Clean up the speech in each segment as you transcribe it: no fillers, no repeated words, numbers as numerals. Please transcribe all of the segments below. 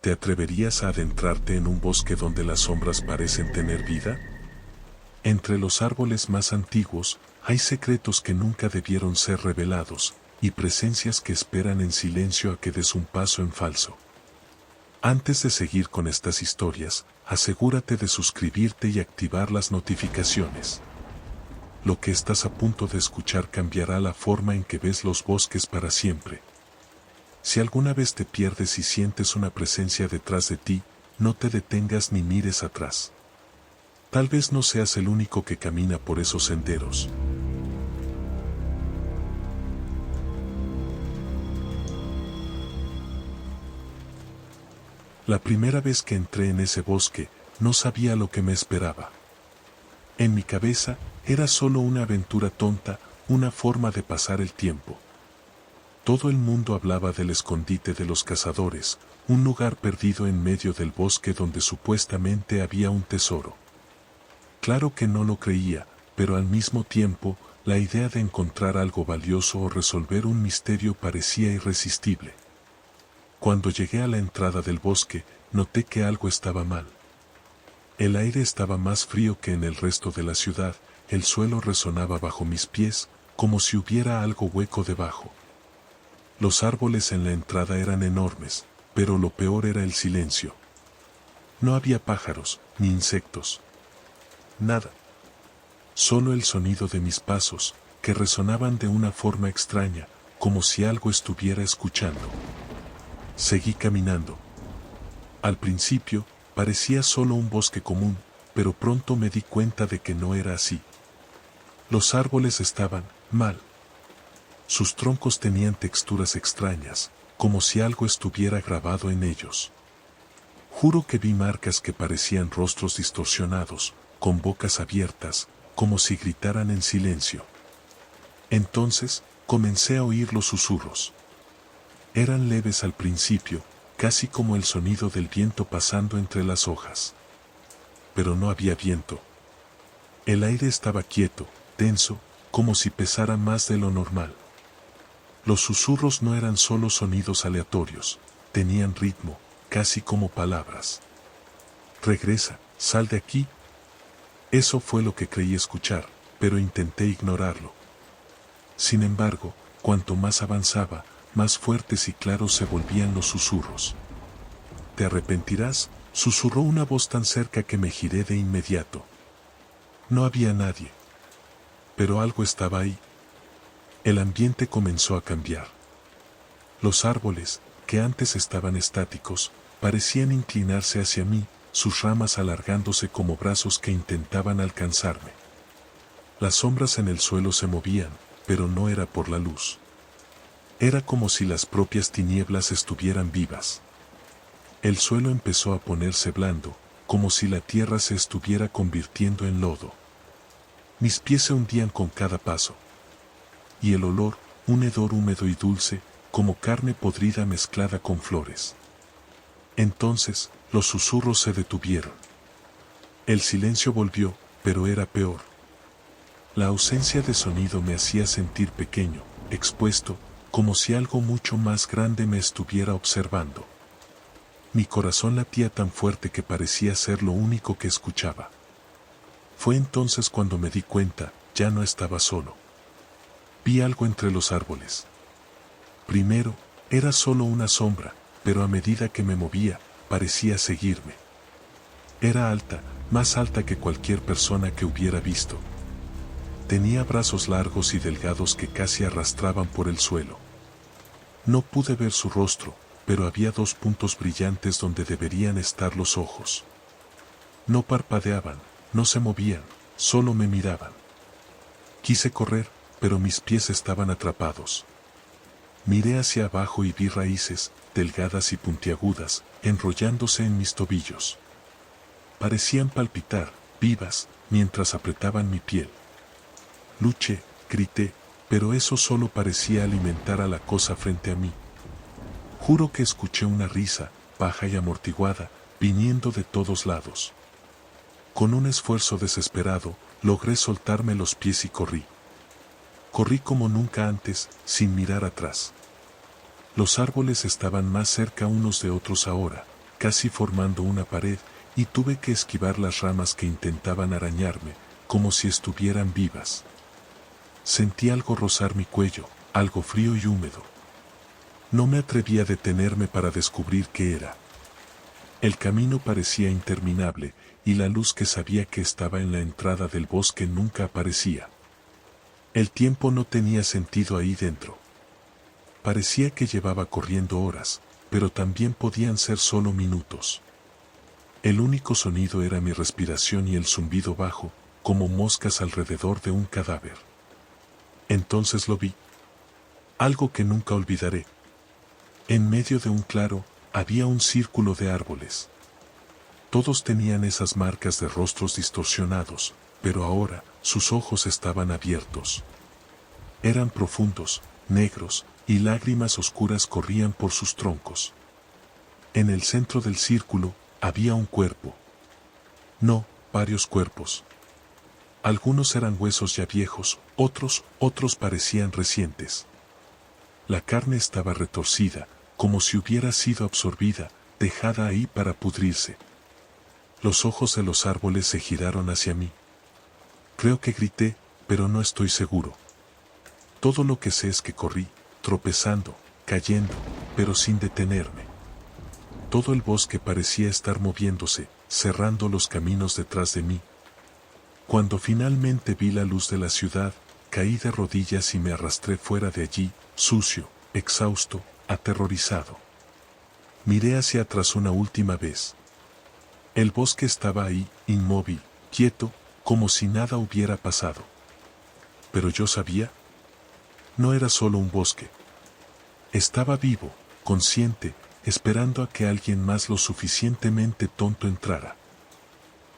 ¿te atreverías a adentrarte en un bosque donde las sombras parecen tener vida? Entre los árboles más antiguos, hay secretos que nunca debieron ser revelados, y presencias que esperan en silencio a que des un paso en falso. Antes de seguir con estas historias, asegúrate de suscribirte y activar las notificaciones. Lo que estás a punto de escuchar cambiará la forma en que ves los bosques para siempre. Si alguna vez te pierdes y sientes una presencia detrás de ti, no te detengas ni mires atrás. Tal vez no seas el único que camina por esos senderos. La primera vez que entré en ese bosque, no sabía lo que me esperaba. En mi cabeza, era solo una aventura tonta, una forma de pasar el tiempo. Todo el mundo hablaba del escondite de los cazadores, un lugar perdido en medio del bosque donde supuestamente había un tesoro. Claro que no lo creía, pero al mismo tiempo, la idea de encontrar algo valioso o resolver un misterio parecía irresistible. Cuando llegué a la entrada del bosque, noté que algo estaba mal. El aire estaba más frío que en el resto de la ciudad, el suelo resonaba bajo mis pies, como si hubiera algo hueco debajo. Los árboles en la entrada eran enormes, pero lo peor era el silencio. No había pájaros, ni insectos. Nada. Solo el sonido de mis pasos, que resonaban de una forma extraña, como si algo estuviera escuchando. Seguí caminando. Al principio, parecía solo un bosque común, pero pronto me di cuenta de que no era así. Los árboles estaban mal. Sus troncos tenían texturas extrañas, como si algo estuviera grabado en ellos. Juro que vi marcas que parecían rostros distorsionados, con bocas abiertas, como si gritaran en silencio. Entonces, comencé a oír los susurros. Eran leves al principio, casi como el sonido del viento pasando entre las hojas. Pero no había viento. El aire estaba quieto, tenso, como si pesara más de lo normal. Los susurros no eran solo sonidos aleatorios, tenían ritmo, casi como palabras. Regresa, sal de aquí. Eso fue lo que creí escuchar, pero intenté ignorarlo. Sin embargo, cuanto más avanzaba, más fuertes y claros se volvían los susurros. ¿Te arrepentirás?, susurró una voz tan cerca que me giré de inmediato. No había nadie. Pero algo estaba ahí. El ambiente comenzó a cambiar. Los árboles, que antes estaban estáticos, parecían inclinarse hacia mí, sus ramas alargándose como brazos que intentaban alcanzarme. Las sombras en el suelo se movían, pero no era por la luz. Era como si las propias tinieblas estuvieran vivas. El suelo empezó a ponerse blando, como si la tierra se estuviera convirtiendo en lodo. Mis pies se hundían con cada paso. Y el olor, un hedor húmedo y dulce, como carne podrida mezclada con flores. Entonces, los susurros se detuvieron. El silencio volvió, pero era peor. La ausencia de sonido me hacía sentir pequeño, expuesto, como si algo mucho más grande me estuviera observando. Mi corazón latía tan fuerte que parecía ser lo único que escuchaba. Fue entonces cuando me di cuenta, ya no estaba solo. Vi algo entre los árboles. Primero, era solo una sombra, pero a medida que me movía, parecía seguirme. Era alta, más alta que cualquier persona que hubiera visto. Tenía brazos largos y delgados que casi arrastraban por el suelo. No pude ver su rostro, pero había dos puntos brillantes donde deberían estar los ojos. No parpadeaban, no se movían, solo me miraban. Quise correr, pero mis pies estaban atrapados. Miré hacia abajo y vi raíces, delgadas y puntiagudas, enrollándose en mis tobillos. Parecían palpitar, vivas, mientras apretaban mi piel. Luché, grité, pero eso solo parecía alimentar a la cosa frente a mí. Juro que escuché una risa, baja y amortiguada, viniendo de todos lados. Con un esfuerzo desesperado, logré soltarme los pies y corrí. Corrí como nunca antes, sin mirar atrás. Los árboles estaban más cerca unos de otros ahora, casi formando una pared, y tuve que esquivar las ramas que intentaban arañarme, como si estuvieran vivas. Sentí algo rozar mi cuello, algo frío y húmedo. No me atreví a detenerme para descubrir qué era. El camino parecía interminable, y la luz que sabía que estaba en la entrada del bosque nunca aparecía. El tiempo no tenía sentido ahí dentro. Parecía que llevaba corriendo horas, pero también podían ser solo minutos. El único sonido era mi respiración y el zumbido bajo, como moscas alrededor de un cadáver. Entonces lo vi. Algo que nunca olvidaré. En medio de un claro, había un círculo de árboles. Todos tenían esas marcas de rostros distorsionados, pero ahora sus ojos estaban abiertos. Eran profundos, negros, y lágrimas oscuras corrían por sus troncos. En el centro del círculo había un cuerpo. No, varios cuerpos. Algunos eran huesos ya viejos, otros parecían recientes. La carne estaba retorcida, como si hubiera sido absorbida, dejada ahí para pudrirse. Los ojos de los árboles se giraron hacia mí. Creo que grité, pero no estoy seguro. Todo lo que sé es que corrí, tropezando, cayendo, pero sin detenerme. Todo el bosque parecía estar moviéndose, cerrando los caminos detrás de mí. Cuando finalmente vi la luz de la ciudad, caí de rodillas y me arrastré fuera de allí, sucio, exhausto, aterrorizado. Miré hacia atrás una última vez. El bosque estaba ahí, inmóvil, quieto, como si nada hubiera pasado. Pero yo sabía, no era solo un bosque. Estaba vivo, consciente, esperando a que alguien más lo suficientemente tonto entrara.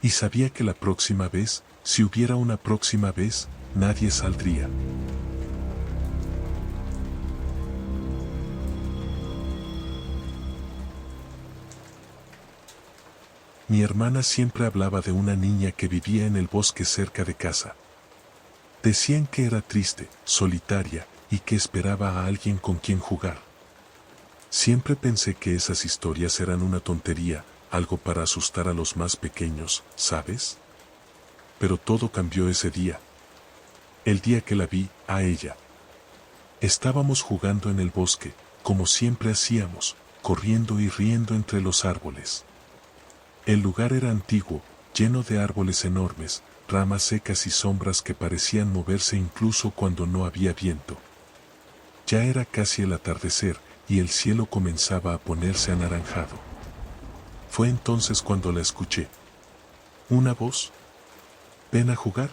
Y sabía que la próxima vez, si hubiera una próxima vez, nadie saldría. Mi hermana siempre hablaba de una niña que vivía en el bosque cerca de casa. Decían que era triste, solitaria, y que esperaba a alguien con quien jugar. Siempre pensé que esas historias eran una tontería, algo para asustar a los más pequeños, ¿sabes? Pero todo cambió ese día. El día que la vi, a ella. Estábamos jugando en el bosque, como siempre hacíamos, corriendo y riendo entre los árboles. El lugar era antiguo, lleno de árboles enormes, ramas secas y sombras que parecían moverse incluso cuando no había viento. Ya era casi el atardecer, y el cielo comenzaba a ponerse anaranjado. Fue entonces cuando la escuché. ¿Una voz? ¿Ven a jugar?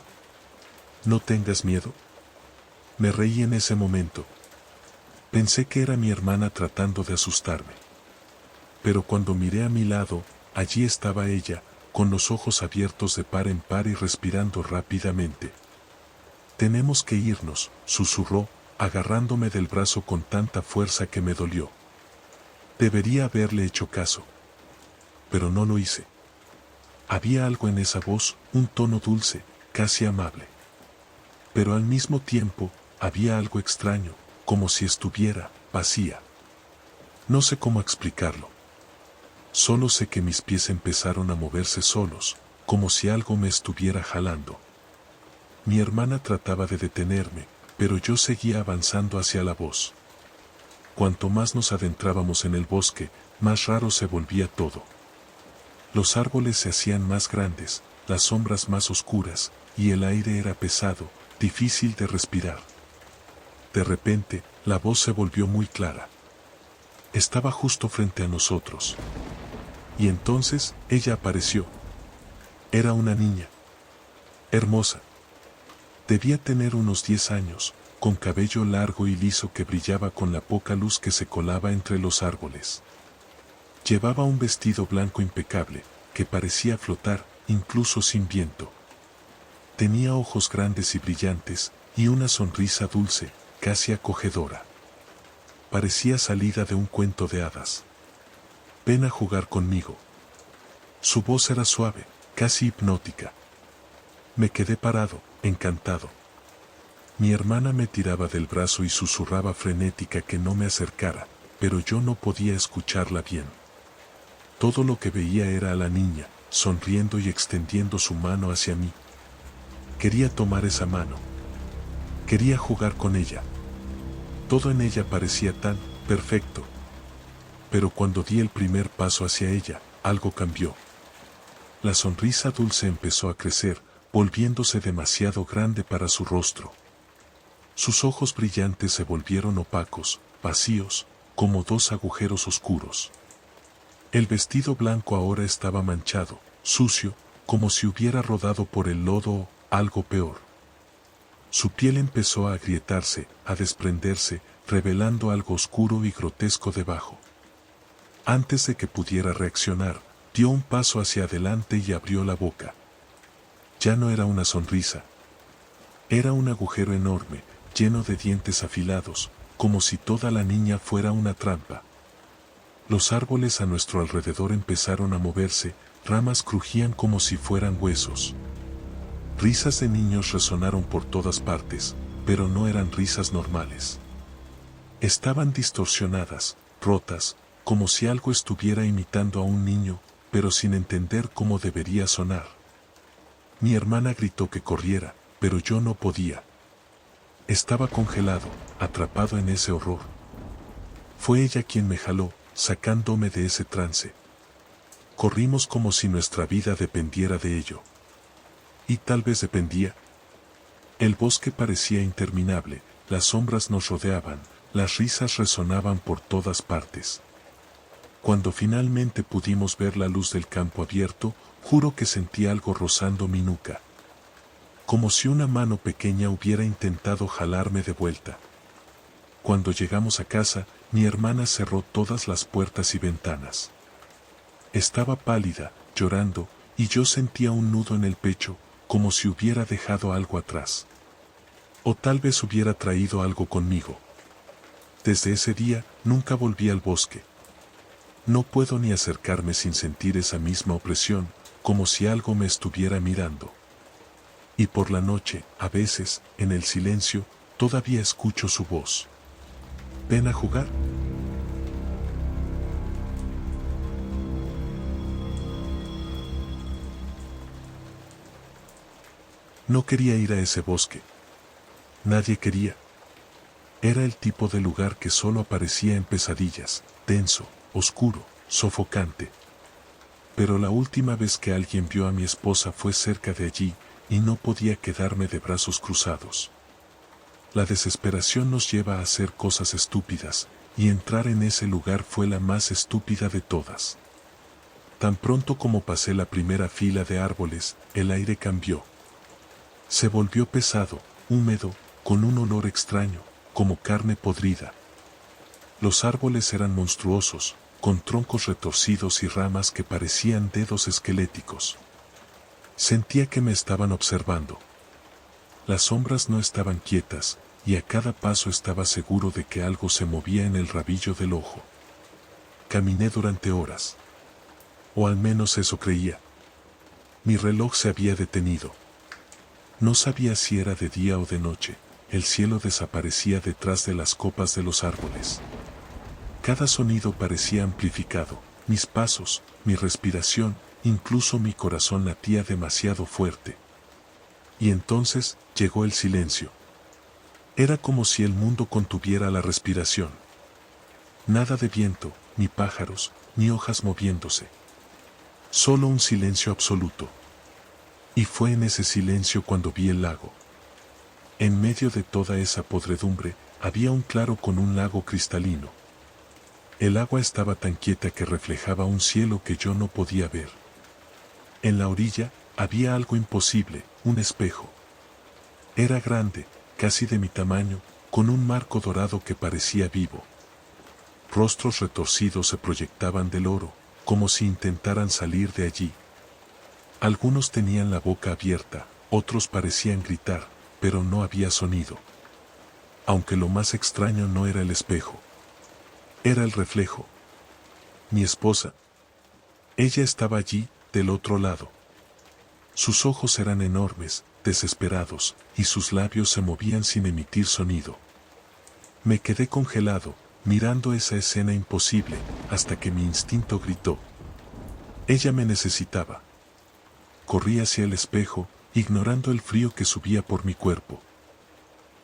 ¿No tengas miedo? Me reí en ese momento. Pensé que era mi hermana tratando de asustarme. Pero cuando miré a mi lado, allí estaba ella, con los ojos abiertos de par en par y respirando rápidamente. Tenemos que irnos, susurró, agarrándome del brazo con tanta fuerza que me dolió. Debería haberle hecho caso. Pero no lo hice. Había algo en esa voz, un tono dulce, casi amable. Pero al mismo tiempo, había algo extraño, como si estuviera vacía. No sé cómo explicarlo. Solo sé que mis pies empezaron a moverse solos, como si algo me estuviera jalando. Mi hermana trataba de detenerme, pero yo seguía avanzando hacia la voz. Cuanto más nos adentrábamos en el bosque, más raro se volvía todo. Los árboles se hacían más grandes, las sombras más oscuras, y el aire era pesado, difícil de respirar. De repente, la voz se volvió muy clara. Estaba justo frente a nosotros. Y entonces, ella apareció. Era una niña. Hermosa. Debía tener unos 10 años, con cabello largo y liso que brillaba con la poca luz que se colaba entre los árboles. Llevaba un vestido blanco impecable, que parecía flotar, incluso sin viento. Tenía ojos grandes y brillantes, y una sonrisa dulce, casi acogedora. Parecía salida de un cuento de hadas. Ven a jugar conmigo. Su voz era suave, casi hipnótica. Me quedé parado, encantado. Mi hermana me tiraba del brazo y susurraba frenética que no me acercara, pero yo no podía escucharla bien. Todo lo que veía era a la niña, sonriendo y extendiendo su mano hacia mí. Quería tomar esa mano. Quería jugar con ella. Todo en ella parecía tan perfecto. Pero cuando di el primer paso hacia ella, algo cambió. La sonrisa dulce empezó a crecer, volviéndose demasiado grande para su rostro. Sus ojos brillantes se volvieron opacos, vacíos, como dos agujeros oscuros. El vestido blanco ahora estaba manchado, sucio, como si hubiera rodado por el lodo o algo peor. Su piel empezó a agrietarse, a desprenderse, revelando algo oscuro y grotesco debajo. Antes de que pudiera reaccionar, dio un paso hacia adelante y abrió la boca. Ya no era una sonrisa. Era un agujero enorme, lleno de dientes afilados, como si toda la niña fuera una trampa. Los árboles a nuestro alrededor empezaron a moverse, ramas crujían como si fueran huesos. Risas de niños resonaron por todas partes, pero no eran risas normales. Estaban distorsionadas, rotas, como si algo estuviera imitando a un niño, pero sin entender cómo debería sonar. Mi hermana gritó que corriera, pero yo no podía. Estaba congelado, atrapado en ese horror. Fue ella quien me jaló, sacándome de ese trance. Corrimos como si nuestra vida dependiera de ello. Y tal vez dependía. El bosque parecía interminable, las sombras nos rodeaban, las risas resonaban por todas partes. Cuando finalmente pudimos ver la luz del campo abierto, juro que sentí algo rozando mi nuca. Como si una mano pequeña hubiera intentado jalarme de vuelta. Cuando llegamos a casa, mi hermana cerró todas las puertas y ventanas. Estaba pálida, llorando, y yo sentía un nudo en el pecho, como si hubiera dejado algo atrás. O tal vez hubiera traído algo conmigo. Desde ese día, nunca volví al bosque. No puedo ni acercarme sin sentir esa misma opresión, como si algo me estuviera mirando. Y por la noche, a veces, en el silencio, todavía escucho su voz. ¿Ven a jugar? No quería ir a ese bosque. Nadie quería. Era el tipo de lugar que solo aparecía en pesadillas, denso, oscuro, sofocante. Pero la última vez que alguien vio a mi esposa fue cerca de allí, y no podía quedarme de brazos cruzados. La desesperación nos lleva a hacer cosas estúpidas, y entrar en ese lugar fue la más estúpida de todas. Tan pronto como pasé la primera fila de árboles, el aire cambió. Se volvió pesado, húmedo, con un olor extraño, como carne podrida. Los árboles eran monstruosos, con troncos retorcidos y ramas que parecían dedos esqueléticos. Sentía que me estaban observando. Las sombras no estaban quietas, y a cada paso estaba seguro de que algo se movía en el rabillo del ojo. Caminé durante horas. O al menos eso creía. Mi reloj se había detenido. No sabía si era de día o de noche, el cielo desaparecía detrás de las copas de los árboles. Cada sonido parecía amplificado, mis pasos, mi respiración, incluso mi corazón latía demasiado fuerte. Y entonces llegó el silencio. Era como si el mundo contuviera la respiración. Nada de viento, ni pájaros, ni hojas moviéndose. Solo un silencio absoluto. Y fue en ese silencio cuando vi el lago. En medio de toda esa podredumbre, había un claro con un lago cristalino. El agua estaba tan quieta que reflejaba un cielo que yo no podía ver. En la orilla, había algo imposible, un espejo. Era grande, casi de mi tamaño, con un marco dorado que parecía vivo. Rostros retorcidos se proyectaban del oro, como si intentaran salir de allí. Algunos tenían la boca abierta, otros parecían gritar, pero no había sonido. Aunque lo más extraño no era el espejo. Era el reflejo. Mi esposa. Ella estaba allí, del otro lado. Sus ojos eran enormes, desesperados, y sus labios se movían sin emitir sonido. Me quedé congelado, mirando esa escena imposible, hasta que mi instinto gritó. Ella me necesitaba. Corrí hacia el espejo, ignorando el frío que subía por mi cuerpo.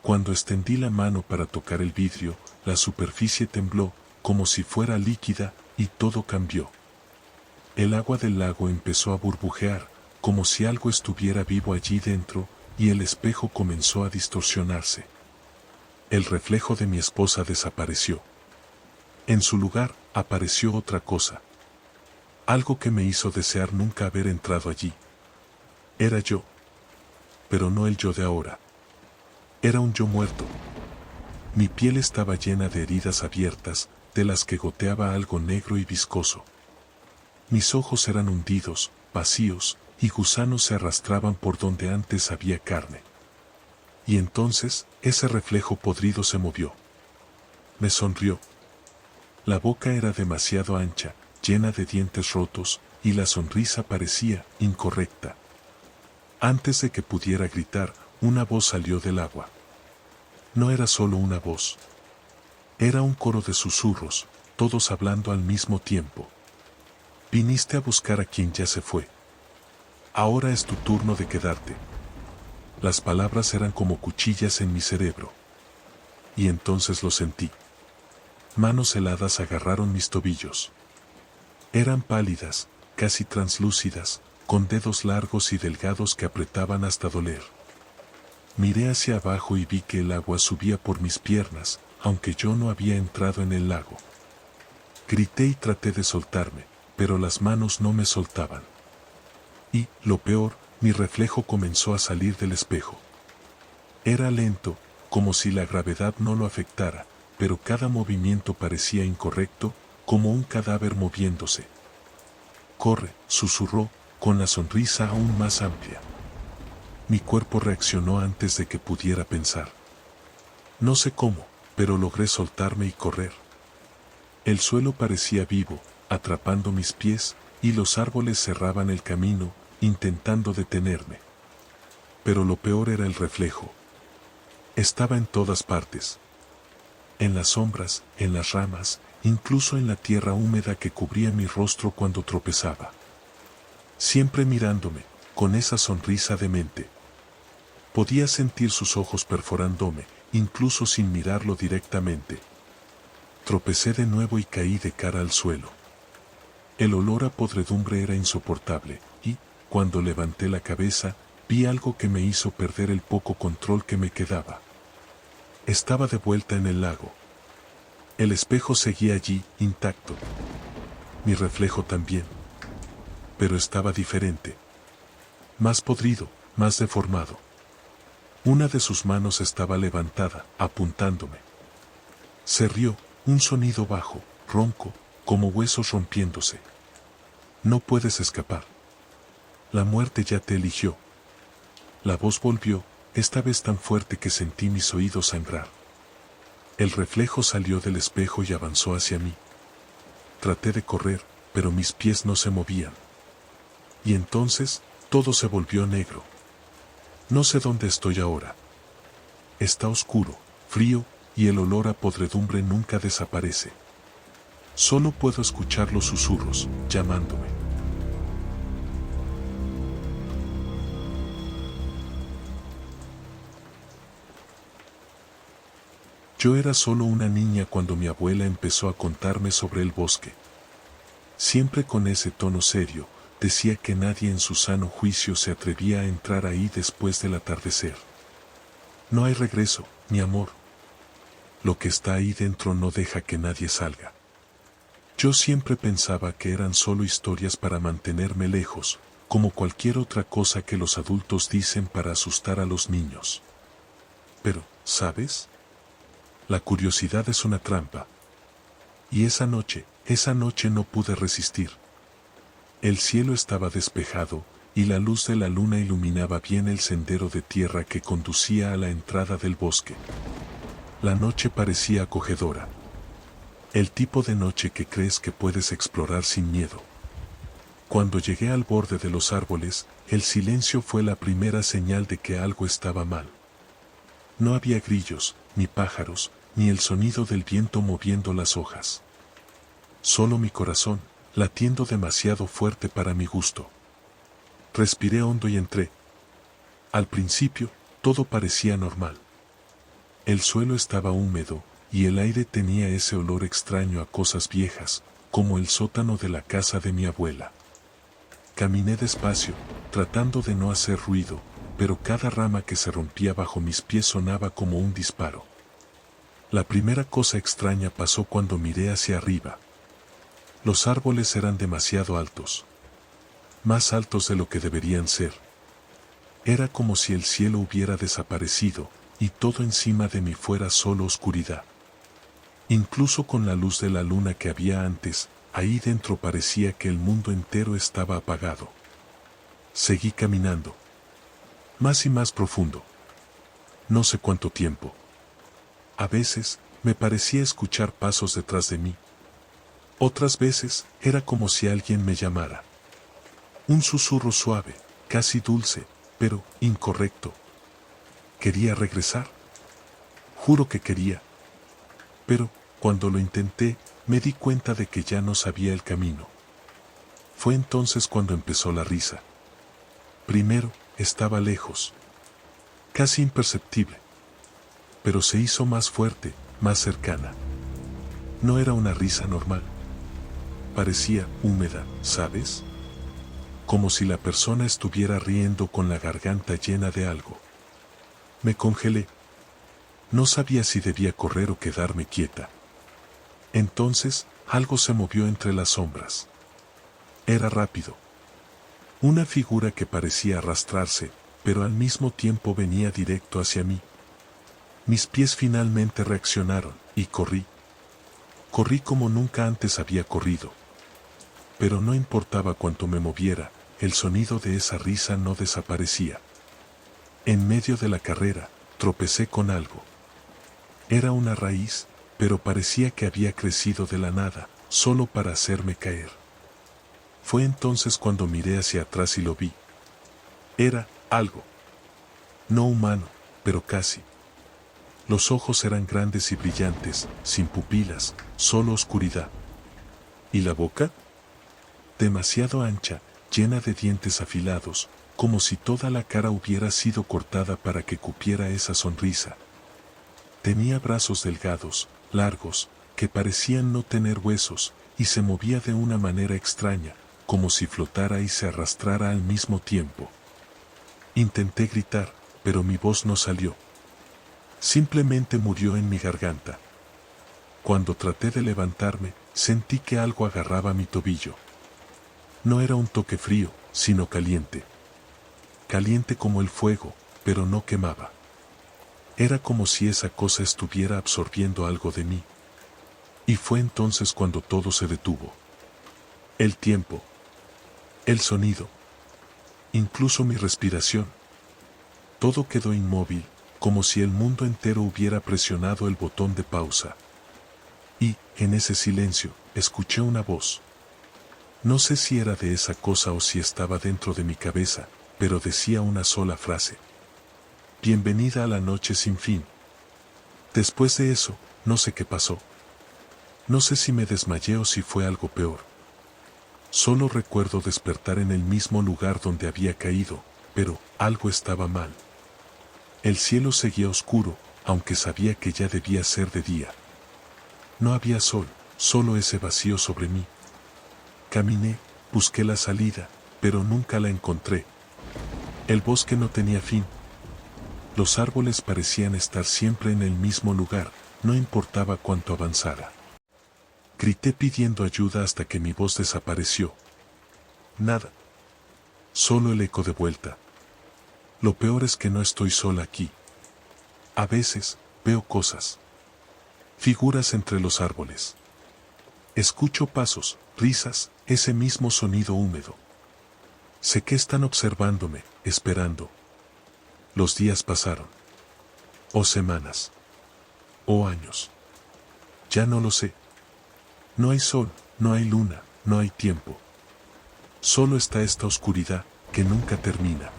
Cuando extendí la mano para tocar el vidrio, la superficie tembló, como si fuera líquida, y todo cambió. El agua del lago empezó a burbujear, como si algo estuviera vivo allí dentro, y el espejo comenzó a distorsionarse. El reflejo de mi esposa desapareció. En su lugar, apareció otra cosa. Algo que me hizo desear nunca haber entrado allí. Era yo. Pero no el yo de ahora. Era un yo muerto. Mi piel estaba llena de heridas abiertas, de las que goteaba algo negro y viscoso. Mis ojos eran hundidos, vacíos, y gusanos se arrastraban por donde antes había carne. Y entonces, ese reflejo podrido se movió. Me sonrió. La boca era demasiado ancha, llena de dientes rotos, y la sonrisa parecía incorrecta. Antes de que pudiera gritar, una voz salió del agua. No era solo una voz. Era un coro de susurros, todos hablando al mismo tiempo. Viniste a buscar a quien ya se fue. Ahora es tu turno de quedarte. Las palabras eran como cuchillas en mi cerebro. Y entonces lo sentí. Manos heladas agarraron mis tobillos. Eran pálidas, casi translúcidas, con dedos largos y delgados que apretaban hasta doler. Miré hacia abajo y vi que el agua subía por mis piernas, aunque yo no había entrado en el lago. Grité y traté de soltarme, pero las manos no me soltaban. Y, lo peor, mi reflejo comenzó a salir del espejo. Era lento, como si la gravedad no lo afectara, pero cada movimiento parecía incorrecto, como un cadáver moviéndose. «Corre», susurró, con la sonrisa aún más amplia. Mi cuerpo reaccionó antes de que pudiera pensar. No sé cómo, pero logré soltarme y correr. El suelo parecía vivo, atrapando mis pies, y los árboles cerraban el camino, intentando detenerme. Pero lo peor era el reflejo. Estaba en todas partes. En las sombras, en las ramas, incluso en la tierra húmeda que cubría mi rostro cuando tropezaba. Siempre mirándome, con esa sonrisa demente. Podía sentir sus ojos perforándome, incluso sin mirarlo directamente. Tropecé de nuevo y caí de cara al suelo. El olor a podredumbre era insoportable, y, cuando levanté la cabeza, vi algo que me hizo perder el poco control que me quedaba. Estaba de vuelta en el lago. El espejo seguía allí, intacto. Mi reflejo también. Pero estaba diferente. Más podrido, más deformado. Una de sus manos estaba levantada, apuntándome. Se rió, un sonido bajo, ronco, como huesos rompiéndose. No puedes escapar. La muerte ya te eligió. La voz volvió, esta vez tan fuerte que sentí mis oídos sangrar. El reflejo salió del espejo y avanzó hacia mí. Traté de correr, pero mis pies no se movían. Y entonces, todo se volvió negro. No sé dónde estoy ahora. Está oscuro, frío, y el olor a podredumbre nunca desaparece. Solo puedo escuchar los susurros, llamándome. Yo era solo una niña cuando mi abuela empezó a contarme sobre el bosque. Siempre con ese tono serio, decía que nadie en su sano juicio se atrevía a entrar ahí después del atardecer. No hay regreso, mi amor. Lo que está ahí dentro no deja que nadie salga. Yo siempre pensaba que eran solo historias para mantenerme lejos, como cualquier otra cosa que los adultos dicen para asustar a los niños. Pero, ¿sabes? La curiosidad es una trampa. Y esa noche no pude resistir. El cielo estaba despejado, y la luz de la luna iluminaba bien el sendero de tierra que conducía a la entrada del bosque. La noche parecía acogedora. El tipo de noche que crees que puedes explorar sin miedo. Cuando llegué al borde de los árboles, el silencio fue la primera señal de que algo estaba mal. No había grillos, ni pájaros, ni el sonido del viento moviendo las hojas. Solo mi corazón, latiendo demasiado fuerte para mi gusto. Respiré hondo y entré. Al principio, todo parecía normal. El suelo estaba húmedo, y el aire tenía ese olor extraño a cosas viejas, como el sótano de la casa de mi abuela. Caminé despacio, tratando de no hacer ruido, pero cada rama que se rompía bajo mis pies sonaba como un disparo. La primera cosa extraña pasó cuando miré hacia arriba. Los árboles eran demasiado altos. Más altos de lo que deberían ser. Era como si el cielo hubiera desaparecido, y todo encima de mí fuera solo oscuridad. Incluso con la luz de la luna que había antes, ahí dentro parecía que el mundo entero estaba apagado. Seguí caminando. Más y más profundo. No sé cuánto tiempo. A veces, me parecía escuchar pasos detrás de mí. Otras veces, era como si alguien me llamara. Un susurro suave, casi dulce, pero incorrecto. Quería regresar. Juro que quería. Pero, cuando lo intenté, me di cuenta de que ya no sabía el camino. Fue entonces cuando empezó la risa. Primero, estaba lejos. Casi imperceptible. Pero se hizo más fuerte, más cercana. No era una risa normal. Parecía húmeda, ¿sabes? Como si la persona estuviera riendo con la garganta llena de algo. Me congelé. No sabía si debía correr o quedarme quieta. Entonces, algo se movió entre las sombras. Era rápido. Una figura que parecía arrastrarse, pero al mismo tiempo venía directo hacia mí. Mis pies finalmente reaccionaron, y corrí. Corrí como nunca antes había corrido. Pero no importaba cuánto me moviera, el sonido de esa risa no desaparecía. En medio de la carrera, tropecé con algo. Era una raíz, pero parecía que había crecido de la nada, solo para hacerme caer. Fue entonces cuando miré hacia atrás y lo vi. Era algo. No humano, pero casi. Los ojos eran grandes y brillantes, sin pupilas, solo oscuridad. ¿Y la boca? Demasiado ancha, llena de dientes afilados, como si toda la cara hubiera sido cortada para que cupiera esa sonrisa. Tenía brazos delgados, largos, que parecían no tener huesos, y se movía de una manera extraña, como si flotara y se arrastrara al mismo tiempo. Intenté gritar, pero mi voz no salió. Simplemente murió en mi garganta. Cuando traté de levantarme, sentí que algo agarraba mi tobillo. No era un toque frío, sino caliente. Caliente como el fuego, pero no quemaba. Era como si esa cosa estuviera absorbiendo algo de mí. Y fue entonces cuando todo se detuvo. El tiempo. El sonido. Incluso mi respiración. Todo quedó inmóvil, como si el mundo entero hubiera presionado el botón de pausa. Y, en ese silencio, escuché una voz. No sé si era de esa cosa o si estaba dentro de mi cabeza, pero decía una sola frase. Bienvenida a la noche sin fin. Después de eso, no sé qué pasó. No sé si me desmayé o si fue algo peor. Solo recuerdo despertar en el mismo lugar donde había caído, pero algo estaba mal. El cielo seguía oscuro, aunque sabía que ya debía ser de día. No había sol, solo ese vacío sobre mí. Caminé, busqué la salida, pero nunca la encontré. El bosque no tenía fin. Los árboles parecían estar siempre en el mismo lugar, no importaba cuánto avanzara. Grité pidiendo ayuda hasta que mi voz desapareció. Nada. Solo el eco de vuelta. Lo peor es que no estoy sola aquí. A veces, veo cosas. Figuras entre los árboles. Escucho pasos, risas, ese mismo sonido húmedo. Sé que están observándome, esperando. Los días pasaron. O semanas. O años. Ya no lo sé. No hay sol, no hay luna, no hay tiempo. Solo está esta oscuridad, que nunca termina.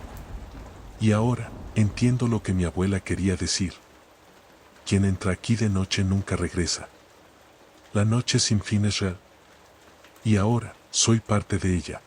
Y ahora, entiendo lo que mi abuela quería decir. Quien entra aquí de noche nunca regresa. La noche sin fin es real. Y ahora, soy parte de ella,